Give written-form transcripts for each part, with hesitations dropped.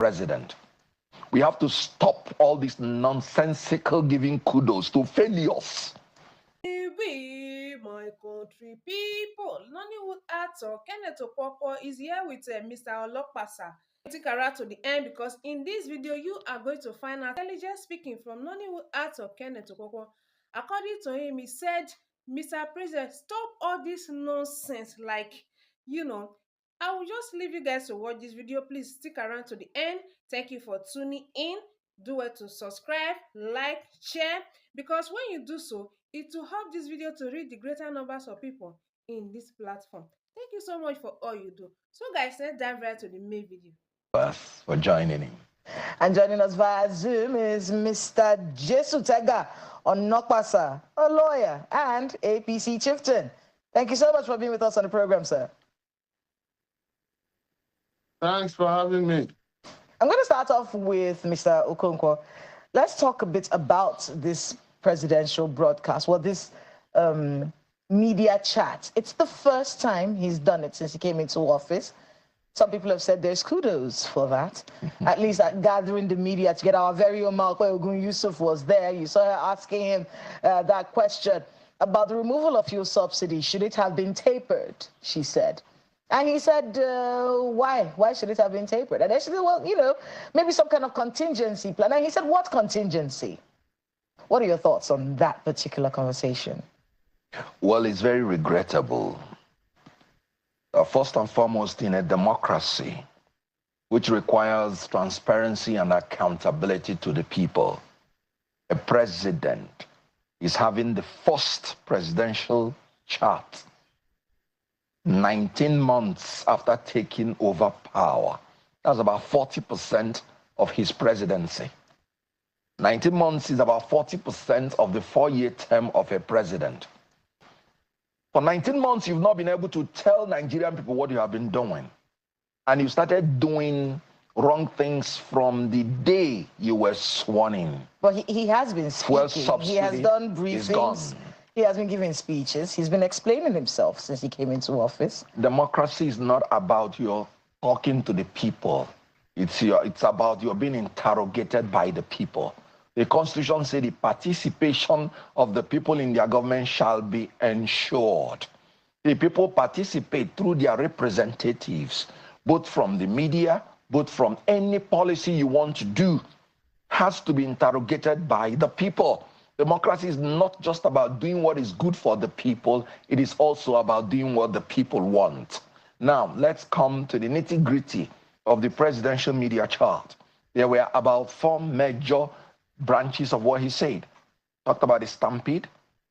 president. We have to stop all this nonsensical giving kudos to failures. We, my country people, Nollywood actor Kenneth Okonkwo is here with Mr. Olokpasa. Stick around to the end because in this video you are going to find out intelligent speaking from Nollywood actor Kenneth Okonkwo. According to him, he said, Mr. President, stop all this nonsense. Like, I will just leave you guys to watch this video. Please stick around to the end. Thank you for tuning in. Do it to subscribe, like, share, because when you do so, it will help this video to reach the greater numbers of people in this platform. Thank you so much for all you do. So guys, let's dive right to the main video. For joining in. And joining us via Zoom is Mr. Jesu Tega Onokpasa, a lawyer and APC chieftain. Thank you so much for being with us on the program, sir. Thanks for having me. I'm going to start off with Mr. Okonkwo. Let's talk a bit about this presidential broadcast, this media chat. It's the first time he's done it since he came into office. Some people have said there's kudos for that. At least at gathering the media to get our very own Malkwe Ogun Yusuf was there. You saw her asking him that question about the removal of fuel subsidy. Should it have been tapered, she said. And he said, why? Why should it have been tapered? And they said, well, maybe some kind of contingency plan. And he said, what contingency? What are your thoughts on that particular conversation? Well, it's very regrettable. First and foremost, in a democracy, which requires transparency and accountability to the people, a president is having the first presidential chat 19 months after taking over power. That's about 40% of his presidency. 19 months is about 40% of the 4-year term of a president. For 19 months, you've not been able to tell Nigerian people what you have been doing. And you started doing wrong things from the day you were sworn in. But he has been speaking. He has done briefings. He has been giving speeches. He's been explaining himself since he came into office. Democracy is not about your talking to the people. It's about your being interrogated by the people. The Constitution says the participation of the people in their government shall be ensured. The people participate through their representatives, both from the media, both from any policy you want to do, has to be interrogated by the people. Democracy is not just about doing what is good for the people, it is also about doing what the people want. Now, let's come to the nitty-gritty of the presidential media chart. There were about 4 major branches of what he said. Talked about the stampede,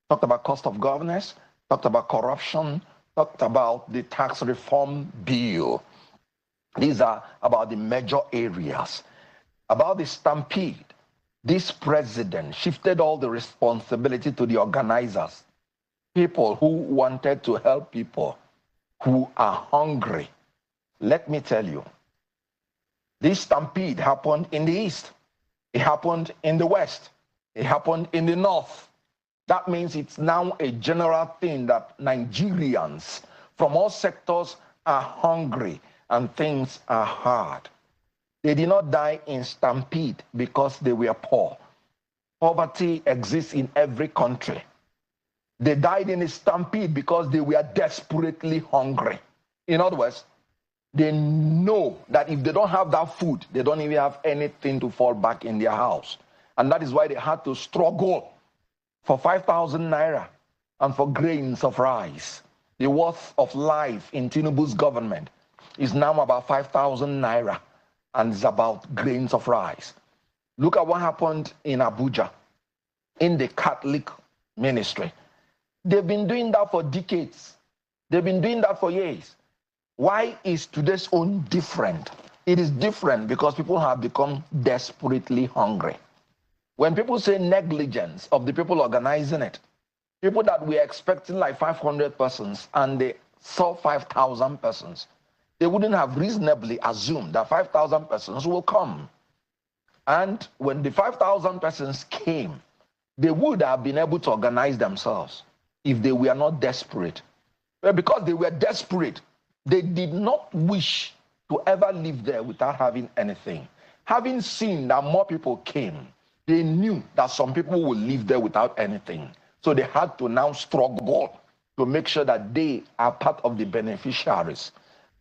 talked about cost of governance, talked about corruption, talked about the tax reform bill. These are about the major areas. About the stampede, this president shifted all the responsibility to the organizers, people who wanted to help people who are hungry. Let me tell you, this stampede happened in the east. It happened in the west. It happened in the north. That means it's now a general thing that Nigerians from all sectors are hungry and things are hard. They did not die in stampede because they were poor. Poverty exists in every country. They died in a stampede because they were desperately hungry. In other words, they know that if they don't have that food, they don't even have anything to fall back in their house. And that is why they had to struggle for 5,000 naira and for grains of rice. The worth of life in Tinubu's government is now about 5,000 naira. And it's about grains of rice. Look at what happened in Abuja, in the Catholic ministry. They've been doing that for decades. They've been doing that for years. Why is today's own different? It is different because people have become desperately hungry. When people say negligence of the people organizing it, people that were expecting like 500 persons and they saw 5,000 persons, they wouldn't have reasonably assumed that 5,000 persons will come. And when the 5,000 persons came, they would have been able to organize themselves if they were not desperate. But because they were desperate, they did not wish to ever live there without having anything. having seen that more people came, they knew that some people would live there without anything. So they had to now struggle to make sure that they are part of the beneficiaries.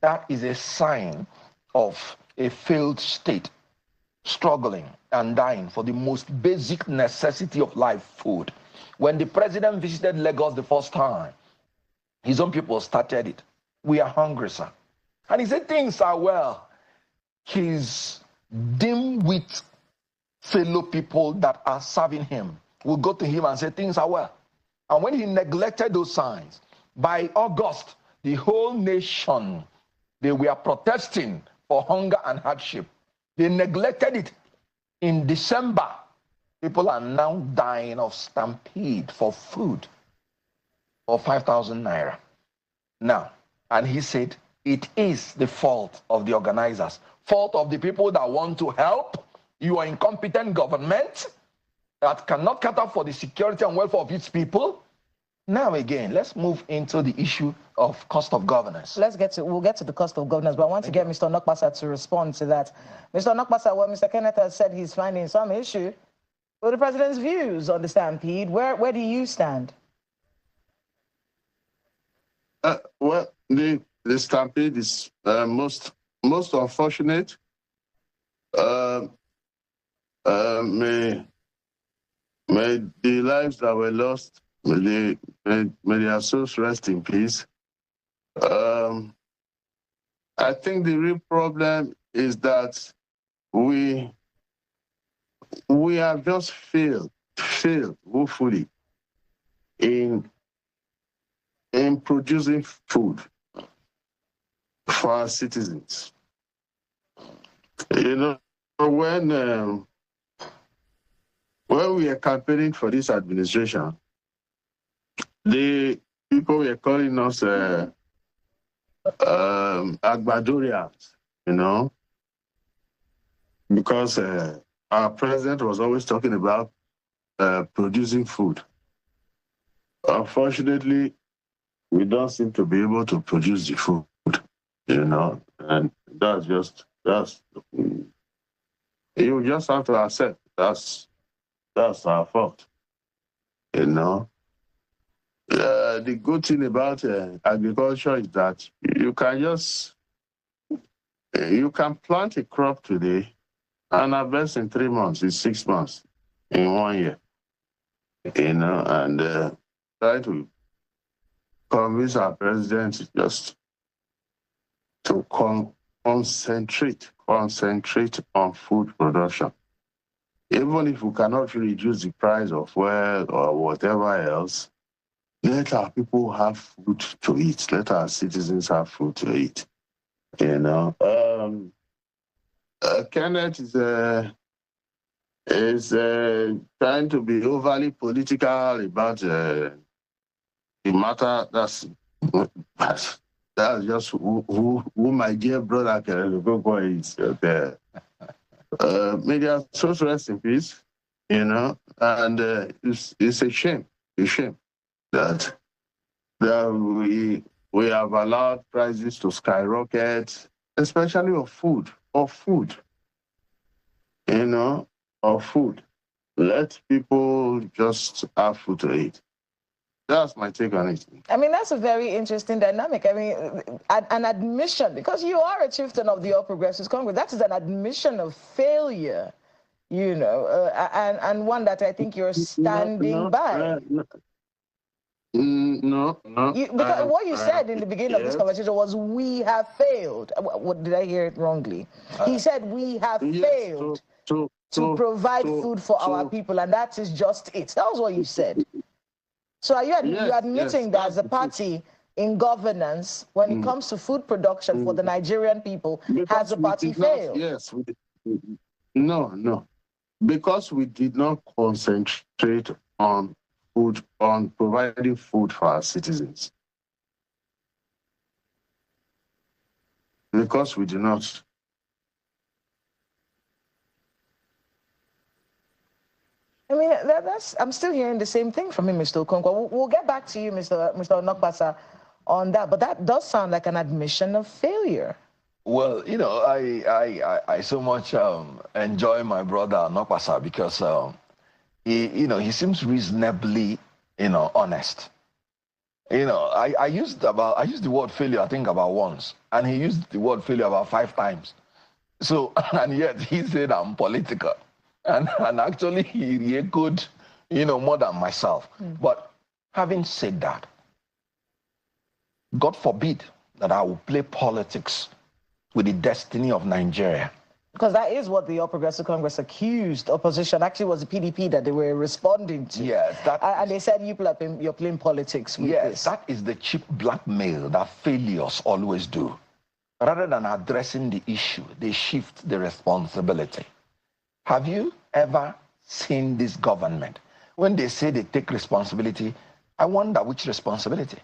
That is a sign of a failed state, struggling and dying for the most basic necessity of life, food. When the president visited Lagos the first time, his own people started it. We are hungry, sir. And he said things are well. His dim-wit fellow people that are serving him will go to him and say things are well. And when he neglected those signs, by August, the whole nation, they were protesting for hunger and hardship. They neglected it. In December, people are now dying of stampede for food for 5,000 naira. Now, and he said, it is the fault of the organizers, fault of the people that want to help. You are incompetent government that cannot cater for the security and welfare of its people. Now again, let's move into the issue of cost of governance. We'll get to the cost of governance, but I want to get Mr. Okonkwo to respond to that. Mr. Okonkwo, well, Mr. Kenneth has said he's finding some issue with the president's views on the stampede. Where do you stand? Well, the stampede is most unfortunate. May the lives that were lost, may their souls rest in peace. I think the real problem is that we have just failed woefully in producing food for our citizens. You know, when we are campaigning for this administration, the people were calling us Agbadorians, you know, because our president was always talking about producing food. Unfortunately, we don't seem to be able to produce the food, you know, and you just have to accept that's our fault, you know. The good thing about agriculture is that you can plant a crop today and harvest in 3 months, in 6 months, in 1 year, you know, and try to convince our president just to concentrate on food production. Even if we cannot reduce the price of oil or whatever else, let our people have food to eat. Let our citizens have food to eat. You know, Kenneth is trying to be overly political about the matter. That's just who my dear brother Kenneth Okonkwo is. May their souls rest in peace. You know, and it's a shame that we have allowed prices to skyrocket, especially of food, you know, of food. Let people just have food to eat. That's my take on it. I mean, that's a very interesting dynamic. I mean, an admission, because you are a chieftain of the All Progressives Congress, that is an admission of failure, you know, and one that I think you're standing by. No. Because what you said in the beginning of this conversation was, we have failed. What, did I hear it wrongly? He said, we have failed to provide food for our people, and that is just it. That was what you said. So are you admitting that as a party in governance, when it comes to food production for the Nigerian people, has the party failed? Yes. No. Because we did not concentrate on providing food for our citizens. Because we do not. I mean, I'm still hearing the same thing from him, Mr. Okonkwo. We'll get back to you, Mr. Okonkwo, on that, but that does sound like an admission of failure. Well, I so much enjoy my brother Nopasa because he seems reasonably, honest. I used the word failure, I think, about once, and he used the word failure about 5 times. So, and yet he said I'm political. And actually he echoed, more than myself. But having said that, God forbid that I will play politics with the destiny of Nigeria. Because that is what the All Progressive Congress accused opposition. Actually, it was the PDP that they were responding to. Yes, and they said you're playing politics with this. Yes, that is the cheap blackmail that failures always do. Rather than addressing the issue, they shift the responsibility. Have you ever seen this government? When they say they take responsibility, I wonder which responsibility.